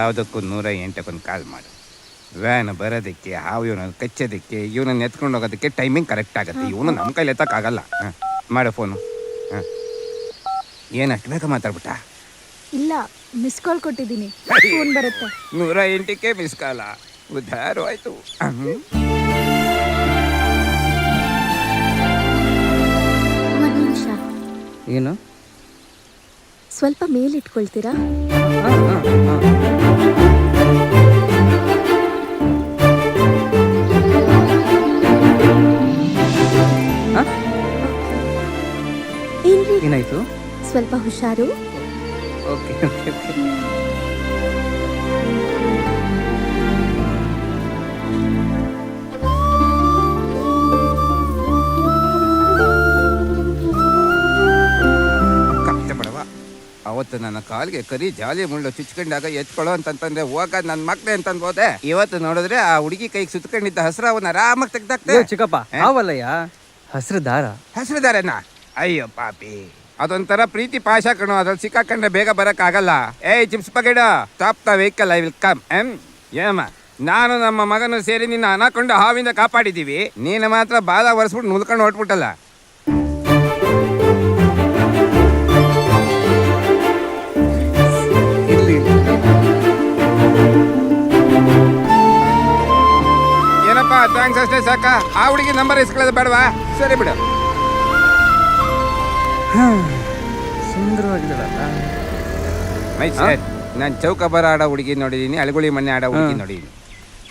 ಯಾವುದಕ್ಕೂ 108ಕ್ಕೊಂದು ಕಾಲ್ ಮಾಡು. ವ್ಯಾನ್ ಬರೋದಕ್ಕೆ, ಹಾವು ಇವನನ್ನು ಕಚ್ಚೋದಕ್ಕೆ, ಇವನನ್ನು ಎತ್ಕೊಂಡು ಹೋಗೋದಕ್ಕೆ ಟೈಮಿಂಗ್ ಕರೆಕ್ಟ್ ಆಗುತ್ತೆ. ಇವನು ನಮ್ಮ ಕೈಲಿ ಎತ್ತಕ್ಕಾಗಲ್ಲ. ಮಾಡು ಫೋನು. ಏನು ಅಷ್ಟು ಬೇಗ ಮಾತಾಡ್ಬಿಟ್ಟ? ಇಲ್ಲ, ಮಿಸ್ ಕಾಲ್ ಕೊಟ್ಟಿದ್ದೀನಿ, ಫೋನ್ ಬರುತ್ತೆ. 108ಕ್ಕೆ ಮಿಸ್ ಕಾಲ. ಉದ್ಧಾರ ಆಯ್ತು. ಒಂದು ನಿಮಿಷ, ಏನು? ಸ್ವಲ್ಪ ಮೇಲಿಟ್ಕೊಳ್ತೀರಾ? ಏನಾಯ್ತು? ಸ್ವಲ್ಪ ಹುಷಾರು. Okay okay okay. ಅವತ್ತು ನನ್ನ ಕಾಲಿಗೆ ಕರಿ ಜಾಲಿ ಮುಳ್ಳು ಚುಚ್ಕೊಂಡಾಗ ಎತ್ಕೊಳ್ಳೋ ಅಂತಂದ್ರೆ ಹೋಗ ನನ್ನ ಮಕ್ಳೆ ಅಂತಂದು ಹೋದೆ. ಇವತ್ತು ನೋಡಿದ್ರೆ ಆ ಹುಡುಗಿ ಕೈಗೆ ಸುತ್ಕೊಂಡಿದ್ದ ಹಸ್ರವನ್ನ ಆರಾಮಾಗಿ ತೆಗ್ದಾಕ್ತೆ. ಚಿಕ್ಕಪ್ಪ, ಅವಲ್ಲಯ್ಯ, ಹಸ್ರು ದಾರ. ಹಸ್ರು ದಾರನ? ಅಯ್ಯೋ ಪಾಪಿ, ಅದೊಂಥರ ಪ್ರೀತಿ ಪಾಶ ಕಣೋ. ಅದ್ರಲ್ಲಿ ಸಿಕ್ಕಾಕೊಂಡ್ರೆ ಬೇಗ ಬರಕ್ಕಾಗಲ್ಲ. ಏಯ್ chips packet, stop the vehicle, I will come. ಏಮ, ನಾನು ನಮ್ಮ ಮಗನು ಸೇರಿ ನಿನ್ನ ಅನಾಕೊಂಡು ಹಾವಿಂದ ಕಾಪಾಡಿದೀವಿ. ನೀನು ಮಾತ್ರ ಬಾಲ ಒರೆಸ್ಬಿಟ್ಟು ನುಲ್ಕೊಂಡು ಹೊಟ್ಬಿಟ್ಟಲ್ಲ. ಏನಪ್ಪ ಥ್ಯಾಂಕ್ಸ್ ಅಷ್ಟೇ ಸಾಕ? ಆ ಹುಡುಗಿ ನಂಬರ್ ಇಸ್ಕೊಳ್ಳೋದು ಬೇಡವಾ? ಸರಿ ಬಿಡು. ಸುಂದರವಾಗಿದ್ದಾಳಲ್ಲ. ನಾನು ಚೌಕಬಾರ ಆಡೋ ಹುಡುಗಿ ನೋಡಿದೀನಿ, ಅಳಗುಳಿ ಮಣ್ಣೆ ಆಡೋ ಹುಡುಗಿ ನೋಡಿದೀನಿ.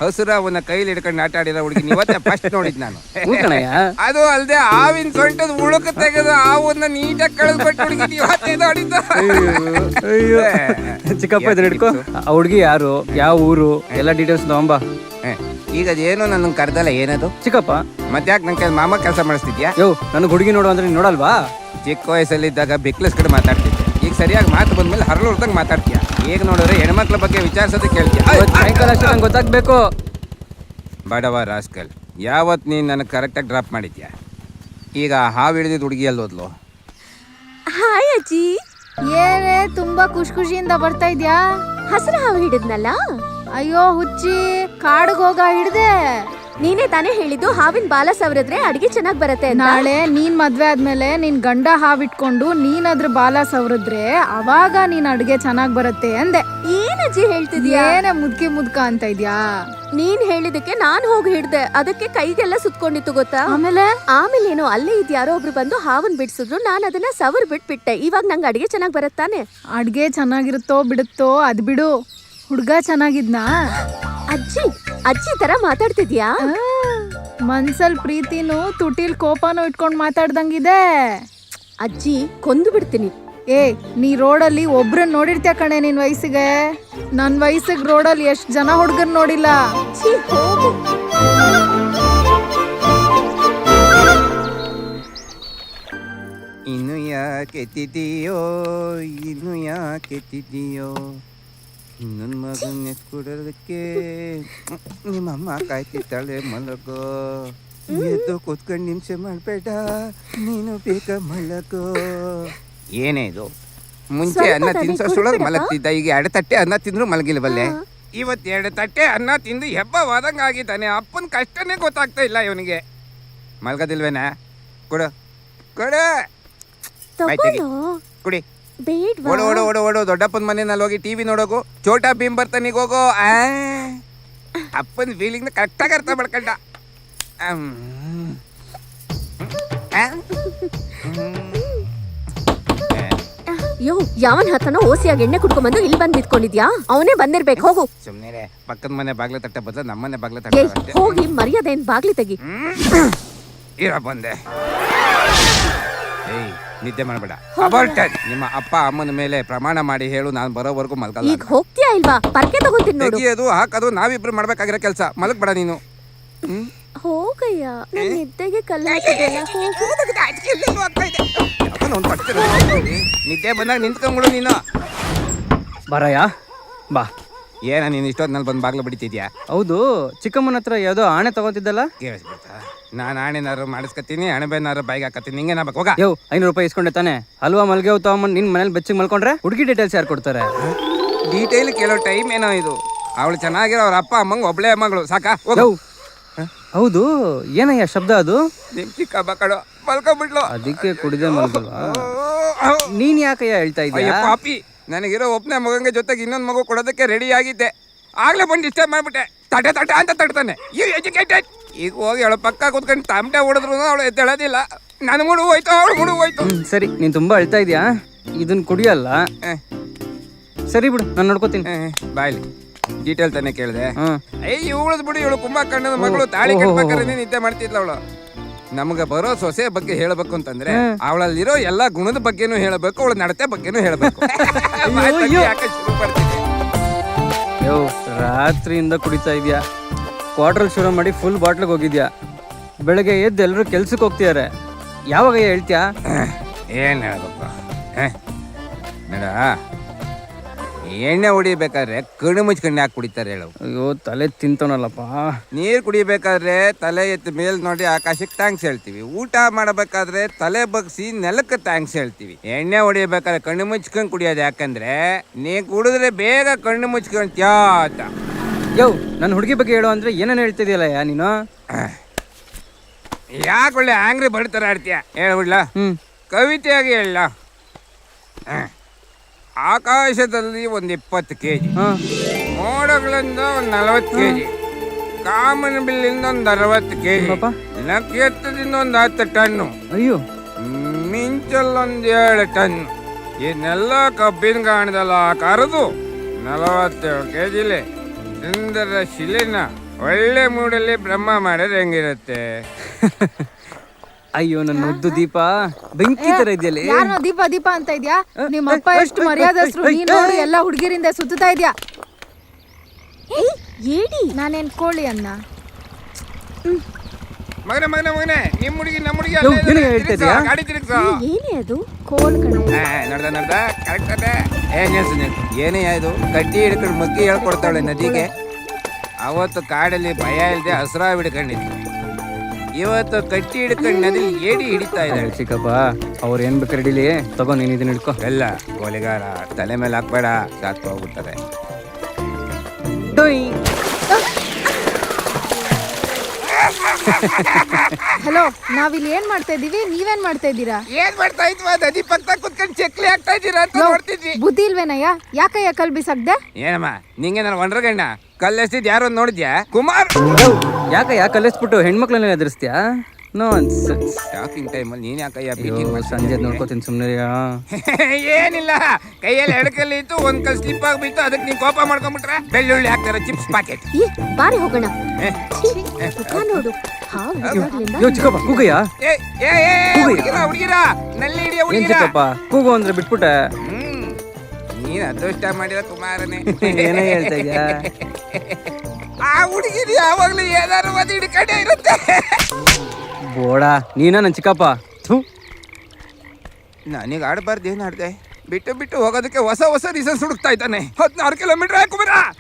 ಹಸುರ ಅವನ್ನ ಕೈಲಿ ಹಿಡ್ಕೊಂಡು ಆಟ ಆಡಿರೋ ಹುಡುಗಿ ಇವತ್ತೇ ಫಸ್ಟ್ ನೋಡಿದ್ ನಾನು. ಅದು ಅಲ್ಲದೆ ಹಾವಿನ ಸೊಂಟದ ಉಳುಕು ತೆಗೆದು ಹಾವನ್ನ ನೀಟಾಗಿ ಕಳೆದ್ಬಿಟ್ಟು ಹುಡುಗಿ ಇವತ್ತೇ ನೋಡಿದ್ದು. ಚಿಕ್ಕಪ್ಪ, ಇದನ್ನ ಹಿಡ್ಕೊ. ಆ ಹುಡುಗಿ ಯಾರು, ಯಾವ ಊರು, ಎಲ್ಲ ಡೀಟೇಲ್ಸ್ ತಗೊಂಬ. ಈಗ ಅದೇನು ನನ್ನ ಕರ್ದಲ್ಲ. ಏನದು ಚಿಕ್ಕಪ್ಪ? ಮತ್ತೆ ಯಾಕೆ ನನ್ನ ಮಾಮ ಕೆಲಸ ಮಾಡಿಸ್ತಿದ್ಯಾ? ಯೋ, ನನಗೆ ಹುಡುಗಿ ನೋಡು ಅಂದ್ರೆ ನೀನು ನೋಡಲ್ವಾ? ಚಿಕ್ಕ ವಯಸ್ಸಲ್ಲಿದ್ದಾಗ ಬಿಕ್ಲಸ್ ಕಡೆ ಮಾತಾಡ್ತಿದ್ದೆ. ಈಗ ಸರಿಯಾಗಿ ಮಾತು ಬಂದ್ಮೇಲೆ ಹರಳು ಹೊಡ್ದಂಗೆ ಮಾತಾಡ್ತೀಯ. ಈಗ ನೋಡಿದ್ರೆ ಹೆಣ್ಮಕ್ಳ ಬಗ್ಗೆ ವಿಚಾರಿಸೋದಕ್ಕೆ ಕೇಳ್ತೀಯ. ಸಾಯಂಕಾಲ ಅಷ್ಟೇ ನಂಗೆ ಗೊತ್ತಾಗ್ಬೇಕು. ಬಡವ ರಾಸ್ಕಲ್, ಯಾವತ್ತು ನೀನು ನನಗೆ ಕರೆಕ್ಟಾಗಿ ಡ್ರಾಪ್ ಮಾಡಿದ್ಯಾ? ಈಗ ಹಾವು ಹಿಡಿದಿದ್ದು ಹುಡುಗಿಯಲ್ಲಿ ಹೋದ್ಲು. ಹಾಯ್ ಅಜ್ಜಿ. ಏನೇ ತುಂಬಾ ಖುಷಿಯಿಂದ ಬರ್ತಾ ಇದ್ಯಾ? ಹಸಿರು ಹಾವು ಹಿಡಿದ್ನಲ್ಲ. ಅಯ್ಯೋ ಹುಚ್ಚಿ, ಕಾಡಿಗೆ ಹೋಗ ಹಿಡ್ದೆ. ನೀನೇ ತಾನೇ ಹೇಳಿದ್ದು ಹಾವಿನ ಬಾಲ ಸವರಿದ್ರೆ ಅಡಿಗೆ ಚೆನ್ನಾಗ್ ಬರತ್ತೆ ಅಂತ. ನಾಳೆ ನೀನ್ ಮದ್ವೆ ಆದ್ಮೇಲೆ ನಿನ್ ಗಂಡ ಹಾವಿಟ್ಕೊಂಡು ನೀನ್ ಅದ್ರ ಬಾಲ ಸವರಿದ್ರೆ ಅವಾಗ ನೀನ್ ಅಡ್ಗೆ ಚೆನ್ನಾಗ್ ಬರತ್ತೆ ಅಂದೆ. ಏನಜ್ಜಿ ಹೇಳ್ತಿದ್ಯಾ? ಏನೇ ಮುದ್ಕ ಅಂತ ಇದ್ಯಾ? ನೀನ್ ಹೇಳಿದಕ್ಕೆ ನಾನ್ ಹೋಗಿ ಹಿಡ್ದೆ, ಅದಕ್ಕೆ ಕೈಗೆಲ್ಲ ಸುತ್ಕೊಂಡಿತ್ತು ಗೊತ್ತಾ. ಆಮೇಲೆ ಏನೋ ಅಲ್ಲೇ ಇದ್ ಯಾರೋ ಒಬ್ರು ಬಂದು ಹಾವನ್ ಬಿಡ್ಸಿದ್ರು, ನಾನ್ ಅದನ್ನ ಸವರ್ ಬಿಟ್ಬಿಟ್ಟೆ. ಇವಾಗ ನಂಗೆ ಅಡಿಗೆ ಚೆನ್ನಾಗ್ ಬರತ್ತಾನೆ. ಅಡ್ಗೆ ಚೆನ್ನಾಗಿರುತ್ತೋ ಬಿಡುತ್ತೋ ಅದ್ ಬಿಡು, ಹುಡ್ಗ ಚೆನ್ನಾಗಿದ್ನಾ? ಅಜ್ಜಿ ತರ ಮಾತಾಡ್ತಿದ್ಯಾ? ಮನ್ಸಲ್ ಪ್ರೀತಿನೂ ತುಟಿಲ್ ಕೋಪನೂ ಇಟ್ಕೊಂಡ್ ಮಾತಾಡ್ದಂಗಿದೆ. ಅಜ್ಜಿ, ಕೊಂದು ಬಿಡ್ತೀನಿ. ನೀ ರೋಡಲ್ಲಿ ಒಬ್ರನ್ನ ನೋಡಿರ್ತೀಯ ಕಣೆ ನಿನ್ ವಯಸ್ಸಿಗೆ. ನನ್ ವಯಸ್ಸಿಗೆ ರೋಡಲ್ಲಿ ಎಷ್ಟ್ ಜನ ಹುಡ್ಗರ್ ನೋಡಿಲ್ಲ. ಇನ್ನು ಯಾಕೆತ್ತಿದೀಯೋ, ಇನ್ನು ಯಾಕೆತ್ತಿದೀಯೋ, ನನ್ನ ಮಗನ್ ಎತ್ಕೊಡೋದಕ್ಕೆ ನಿಮ್ಮಮ್ಮ ಕಾಯ್ತಿದ್ದಾಳೆ. ಮಲಗೋ, ಎದ್ದು ಕೂತ್ಕೊಂಡು ಹಿಂಸೆ ಮಾಡಬೇಡ, ನೀನು ಬೇಗ ಮಲಗೋ. ಏನೇ ಇದು? ಮುಂಚೆ ಅನ್ನ ತಿನ್ಸೋಷ್ಟೊಳಗೆ ಮಲಗ್ತಿದ್ದ, ಈಗ 2 ತಟ್ಟೆ ಅನ್ನ ತಿಂದ್ರು ಮಲಗಿಲ್ವಲ್ಲೇ. ಇವತ್ತು 2 ತಟ್ಟೆ ಅನ್ನ ತಿಂದು ಹೆಬ್ಬವಾದಂಗೆ ಆಗಿದ್ದಾನೆ. ಅಪ್ಪನ ಕಷ್ಟನೇ ಗೊತ್ತಾಗ್ತಾ ಇಲ್ಲ ಇವನಿಗೆ. ಮಲ್ಗೋದಿಲ್ವೇನಾ? ಕೊಡು ಕೊಡು, ಕುಡಿ. ಓಡೋ ಓಡೋ ಓಡೋ ಓಡೋ, ದೊಡ್ಡಪ್ಪನ ಮನೆಯಲ್ಲಿ ಹೋಗಿ ಟಿವಿ ನೋಡೋಗು. ಛೋಟಾ ಭೀಮ್ ಬರ್ತಾನೀಗ ಹೋಗೋ. ಅಪ್ಪನ ಫೀಲಿಂಗ್ ಕರೆಕ್ಟಾಗಿ ಅರ್ಥ ಮಾಡ್ಕೊಂಡ. ಯೋ, ಯಾವನ್ ಹತ್ರನೋ ಓಸಿಯಾಗಿ ಎಣ್ಣೆ ಕುಡ್ಕೊಂಡ್ಬಂದು ಇಲ್ಲಿ ಬಂದು ನಿಂತ್ಕೊಂಡಿದ್ಯಾ? ಅವನೇ ಬಂದಿರ್ಬೇಕು. ಹೋಗು. ಸುಮ್ನೆ ಪಕ್ಕದ ಮನೆ ಬಾಗ್ಲ ತಟ್ಟ ಬದಲು ನಮ್ಮನೆ ಬಾಗ್ಲ ತಟ್ಟ. ಹೋಗಿ ಮರ್ಯಾದೆ ಬಾಗ್ಲಿ ತೆಗಿ. ಇರ ಬಂದೆ. ನಿದ್ದೆ ಮಾಡಬೇಡ. ಅಬಾರ್ಟೆಡ್. ನಿಮ್ಮ ಅಪ್ಪ ಅಮ್ಮನ ಮೇಲೆ ಪ್ರಮಾಣ ಮಾಡಿ ಹೇಳು, ನಾನು ಬರೋವರೆಗೂ ಮಲ್ಗಲ್ಲ. ಈಗ ಹೋಗ್ತೀಯಾ ಇಲ್ವಾ? ಪರ್ಕೆ ತಗೊಂತೀನಿ ನೋಡು. ತೆಗಿಯೋದು ಹಾಕೋದು ನಾವಿಬ್ರು ಮಾಡ್ಬೇಕಾಗಿರೋ ಕೆಲಸ. ಮಲಗಬೇಡ ನೀನು. ಹೋಗಯ್ಯ, ನನ್ನ ನಿದ್ದೆಗೆ ಕಲ್ಲು ಹಾಕಿದೆಲ್ಲ. ನಿದ್ದೆ ಬಂದಾಗ ನಿಂತ್ಕೊಂಡ್ಬಿಡು ನೀನು. ಬರಯ್ಯ ಬಾ. ಏನ ನೀನು ಇಷ್ಟೊತ್ತಿನಲ್ಲಿ ಬಂದು ಬಾಗ್ಲು ಬಿಡ್ತಿದ್ಯಾ? ಹೌದು, ಚಿಕ್ಕಮ್ಮನ ಹತ್ರ ಯಾವುದೋ ಆಣೆ ತಗೊಂತಿದ್ದಲ್ಲ. ನಾನು ಆಣೆನಾರು ಮಾಡಿಸ್ಕತ್ತೀನಿ, ಅಣಬೆನಾರು ಬಾಯಿಗೆ ಹಾಕತ್ತೀನಿ. ನಿಂಗೆ ನಾಬೇಕು ಹೋಗ. ಯೋ, 500 ರೂಪಾಯಿ ಇಸ್ಕೊಂಡೆ ತಾನೆ? ಅಲ್ವಾ ಮಲ್ಗೆ ಹೋಗ್ ತಗೊಂಬಂದು ನಿನ್ ಮನೇಲಿ ಬೆಚ್ಚಿಗೆ ಮಲ್ಕೊಂಡ್ರೆ ಹುಡುಗಿ ಡೀಟೇಲ್ಸ್ ಯಾರು ಕೊಡ್ತಾರೆ? ಡೀಟೇಲ್ ಕೇಳೋ ಟೈಮ್ ಏನೋ ಇದು. ಅವಳು ಚೆನ್ನಾಗಿರೋ ಅವ್ರ ಅಪ್ಪ ಅಮ್ಮಂಗೆ ಒಬ್ಳೆ ಮಗಳು ಸಾಕಾ? ಯೋ ಹೌದು ಏನಯ್ಯ ಶಬ್ದ ಅದು? ನಿಮ್ ಚಿಕ್ಕಬ್ಬ ಕಡೋ ಮಲ್ಕೊಂಡ್ಬಿಟ್ಲು. ಅದಕ್ಕೆ ಕುಡಿದೆ ಮಲ್ಗಲ್ವಾ? ನೀನ್ ಯಾಕಯ್ಯ ಹೇಳ್ತಾ ಅಯ್ಯೋ ಇದೀಯ? ಪಾಪಿ, ನನಗಿರೋ ಒಬ್ಬನೇ ಮಗಂಗೆ ಜೊತೆಗೆ ಇನ್ನೊಂದು ಮಗು ಕೊಡೋದಕ್ಕೆ ರೆಡಿ ಆಗಿದ್ದೆ. ಆಗ್ಲೇ ಬಂದು ಡಿಸ್ಟರ್ಬ್ ಮಾಡ್ಬಿಟ್ಟೆ. ತಟೆ ತಟೆ ಅಂತ ತಟ್ತಾನೆ. You educated. ಈಗ ಹೋಗಿ ಅವಳ ಪಕ್ಕ ಕೂತ್ಕೊಂಡು ತಮಟೆ ಹೊಡೆದ್ರು ಅವಳು ಎದ್ದೇಳೋದಿಲ್ಲ. ನನ್ನ ಮುಡು ಹೋಯ್ತು, ಅವಳು ಮುಡು ಹೋಯ್ತು. ಸರಿ ನೀನ್ ತುಂಬಾ ಅಳ್ತಾ ಇದೀಯಾ, ಇದನ್ ಕುಡಿಯಲ್ಲ. ಸರಿ ಬಿಡು, ನಾನು ನೋಡ್ಕೋತೀನಿ. ಬಾಯ್ಲಿ ಡೀಟೇಲ್ ತಾನೇ ಕೇಳಿದೆ. ಹ್ಮ್ ಇವಳದ್ ಬಿಡಿ, ಇವಳು ಕುಂಭಕರ್ಣದ ಮಗಳು. ತಾಳಿ ಕಟ್ಬೇಕಾದ್ರೆ ನಿದ್ದೆ ಮಾಡ್ತಿದ್ಲ ಅವಳು. ನಮ್ಗೆ ಬರೋ ಸೊಸೆ ಬಗ್ಗೆ ಹೇಳಬೇಕು ಅಂತಂದ್ರೆ ಅವಳಲ್ಲಿರೋ ಎಲ್ಲಾ ಗುಣದ ಬಗ್ಗೆನೂ ಹೇಳಬೇಕು, ಅವಳ ನಡತೆ ಬಗ್ಗೆನೂ ಹೇಳಬೇಕು. ಯಾಕೆ ಶುರು ಮಾಡ್ತೀನಿ? ಯೋ ರಾತ್ರಿಯಿಂದ ಕುಡಿತಾ ಇದೀಯಾ, ಕ್ವಾರ್ಟರ್ ಶುರು ಮಾಡಿ ಫುಲ್ ಬಾಟ್ಲಿಗೆ ಹೋಗಿದ್ಯಾ, ಬೆಳಗ್ಗೆ ಎದ್ದು ಎಲ್ಲರೂ ಕೆಲ್ಸಕ್ಕೆ ಹೋಗ್ತಿದಾರೆ, ಯಾವಾಗ ಹೇಳ್ತೀಯಾ? ಏನ್ ಹೇಳ್ಬೇಕು ನೋಡ, ಎಣ್ಣೆ ಹೊಡಿಬೇಕಾದ್ರೆ ಕಣ್ಣು ಮುಚ್ಕೊಂಡು ಯಾಕೆ ಕುಡಿತಾರೆ ಹೇಳು? ಅಯ್ಯೋ ತಲೆ ತಿಂತಾನಲ್ಲಪ್ಪ. ನೀರು ಕುಡಿಬೇಕಾದ್ರೆ ತಲೆ ಎತ್ತ ಮೇಲ್ ನೋಡಿ ಆಕಾಶಕ್ಕೆ ಥ್ಯಾಂಕ್ಸ್ ಹೇಳ್ತೀವಿ. ಊಟ ಮಾಡಬೇಕಾದ್ರೆ ತಲೆ ಬಗ್ಸಿ ನೆಲಕ್ಕೆ ಥ್ಯಾಂಕ್ಸ್ ಹೇಳ್ತೀವಿ. ಎಣ್ಣೆ ಹೊಡಿಬೇಕಾದ್ರೆ ಕಣ್ಣು ಮುಚ್ಕೊಂಡು ಕುಡಿಯೋದು ಯಾಕಂದ್ರೆ ನೀ ಕುಡಿದ್ರೆ ಬೇಗ ಕಣ್ಣು ಮುಚ್ಕೊಂತ್ಯಾ ಅಂತ. ಯೋ ನನ್ನ ಹುಡುಗಿ ಬಗ್ಗೆ ಹೇಳು ಅಂದ್ರೆ ಏನೇನು ಹೇಳ್ತಿದ್ಯಲ್ಲ ನೀನು? ಯಾಕೆ ಒಳ್ಳೆ ಆಂಗ್ರಿ ಬಡ್ತಾರ ಆಡ್ತೀಯ? ಹೇಳ್ಬಿಡ್ಲಾ? ಕವಿತೆಯಾಗಿ ಹೇಳ. ಆಕಾಶದಲ್ಲಿ ಒಂದು 20 kg, ಮೋಡಗಳಿಂದ ಒಂದು 40 kg, ಕಾಮನ ಬಿಲ್ಲಿಂದ ಒಂದು 60 kg, ನಕ್ಷತ್ರದಿಂದ ಒಂದು 10 ಟನ್ನು, ಅಯ್ಯೋ ಮಿಂಚಲ್ಲೊಂದು 7 ಟನ್. ಇದನ್ನೆಲ್ಲ ಕಬ್ಬಿನ ಗಾಣದಲ್ಲ ಕರೆದು 47 kgಲಿ ಸುಂದರ ಶಿಲೆನ ಒಳ್ಳೆ ಮೂಡಲ್ಲಿ ಬ್ರಹ್ಮ ಮಾಡಿದ್ರೆ ಹೆಂಗಿರುತ್ತೆ? ಅಯ್ಯೋ ನನ್ನ ಮುದ್ದು ದೀಪ, ಬೆಂಕಿ ತರ ಇದೆಯಲ್ಲ. ಯಾರೋ ದೀಪ ದೀಪ ಅಂತ ಇದ್ಯಾ? ನಿಮ್ಮ ಅಪ್ಪ ಎಷ್ಟು ಮರ್ಯಾದಸ್ರು, ನೀನ್ ನೋಡಿ ಎಲ್ಲ ಹುಡುಗಿರಿಂದ ಸುತ್ತಾ ಇದ್ಯಾ. ಏಡಿ ನಾನೇನ್ ಕೋಳಿ ಅನ್ನ? ಮಗನೆ ಮಗನೆ ಮಗನೆ, ನಿಮ್ಮ ಹುಡುಗಿ ನಮ್ಮ ಹುಡುಗಿ ಯೋ, ನಿನಗೆ ಹೇಳ್ತಾ ಇದ್ಯಾ? ಗಾಡಿ ತಿರುಗ್ಸೋ. ಏನೇ ಅದು? ಕೋಲ್ ಕಣ. ನಡ್ದ ಕರೆಕ್ಟ್ ಅದೇ. ಏನೇ ಇದು ಕಟ್ಟಿ ಹಿಡ್ಕೊಂಡು ಮಗ್ಗಿ ಹೇಳ್ಕೊಡ್ತಾಳೆ ನದಿಗೆ. ಅವತ್ತು ಕಾಡಲ್ಲಿ ಭಯ ಇಲ್ಲದೆ ಹಸ್ರ ಹಿಡ್ಕೊಂಡಿದ್ಲು. ಇವತ್ತು ಕಟ್ಟಿ ಹಿಡ್ಕೊಂಡು ನದಿಲಿ ಏಡಿ ಹಿಡಿತಾ ಇದ್ದಾಳೆ. ಚಿಕ್ಕಪ್ಪ ಅವ್ರು ಏನ್ ಬೇಕಾದ್ರೆ ಹಿಡಿಲಿ, ತಗೋ ನೀನ್ ಇದನ್ನ ಹಿಡ್ಕೊ. ಎಲ್ಲ ಕೊಲೆಗಾರ ತಲೆ ಮೇಲೆ ಹಾಕ್ಬೇಡ, ಸಾಕು ಹೋಗ್ಬಿಡ್ತಾರೆ. ಹಲೋ, ನಾವಿಲ್ಲಿ ಏನ್ ಮಾಡ್ತಾ ಇದೀವಿ, ನೀವೇನ್ ಮಾಡ್ತಾ ಇದ್ದೀರಾ? ಏನ್ ಮಾಡ್ತಾ ಇದ್ವಾ? ನದಿ ಪಕ್ಕ ಕುತ್ಕೊಂಡು ಚಕ್ಲಿ ಆಗ್ತಾ ಇದ್ದೀರಾ ಅಂತ ನೋಡ್ತಿದ್ವಿ. ಬುದ್ಧಿ ಇಲ್ವೇನಯ್ಯ? ಯಾಕಯ್ಯ ಕಲ್ ಬಿಸಾಕ್ದೆ? ಏನಮ್ಮ ನಿಂಗೆ ನಾನು ಒಂಡ್ರಗಣ್ಣ ಕಲ್ಲೆಸ್ತಿದ್ ಯಾರು ನೋಡಿದ್ಯಾ? ಕುಮಾರ್ ಯಾಕಯ್ಯ ಕಲಿಸ್ಬಿಟ್ಟು ಹೆಣ್ಮಕ್ಳನ್ನ ಎದುರಿಸ್ತೀಯಾ? ನಾನ್ಸೆನ್ಸ್. ಟಾಕಿಂಗ್ ಟೈಮಲ್ಲಿ ನೀನ್ ಯಾಕಯ್ಯ ಸಂಜೆ ನೋಡ್ಕೋತೀನಿ ಸುಮ್ಮನೆ. ಏನಿಲ್ಲ, ಕೈಯಲ್ಲಿ 2 ಕಲ್ಲು ಇತ್ತು, 1 ಕಲ್ ಸ್ಲಿಪ್ ಆಗ್ಬಿಟ್ಟು, ಅದಕ್ಕೆ ನೀನ್ ಕೋಪ ಮಾಡ್ಕೊಂಡ್ಬಿಟ್ರೆ ಬೆಳ್ಳುಳ್ಳಿ ಹಾಕ್ತಾರ ಚಿಪ್ಸ್ ಪ್ಯಾಕೆಟ್. ಬಾರಿ ಹೋಗೋಣ. ನೋಡು ಹಾವು ಇವಾಗ್ಲಿಂದ. ಯೋ ಚಿಕ್ಕಪ್ಪ ಕೂಗಯ್ಯ. ಹುಡುಗಿರ ನಲ್ಲಿ ಹಿಡಿಯ ಏನ್ ಹುಡುಗಿರ. ಚಿಕ್ಕಪ್ಪ ಕೂಗು ಅಂದ್ರೆ ಬಿಟ್ಬಿಟ್ಟೆ. ನೀನ್ ಅದೃಷ್ಟ ಮಾಡಿದ ಕುಮಾರನೇ. ಏನೇ ಹೇಳ್ತಾ ಇದ್ಯಾ? ಆ ಹುಡುಗಿರಿ ಯಾವಾಗ್ಲೂ ಏನಾರು ಒಂದು ಹಿಡ್ಕೊಂಡೇ ಇರುತ್ತೆ. ಬೋಡ ನೀನ ನನ್ ಚಿಕ್ಕಪ್ಪ. ನನಗೆ ಆಡಬಾರ್ದು, ಏನು ಆಡ್ದೆ? ಬಿಟ್ಟು ಹೋಗೋದಕ್ಕೆ ಹೊಸ ರೀಸನ್ಸ್ ಹುಡುಕ್ತಾ ಇದ್ದಾನೆ. 16 ಕಿಲೋಮೀಟರ್ ಕುಮಾರ.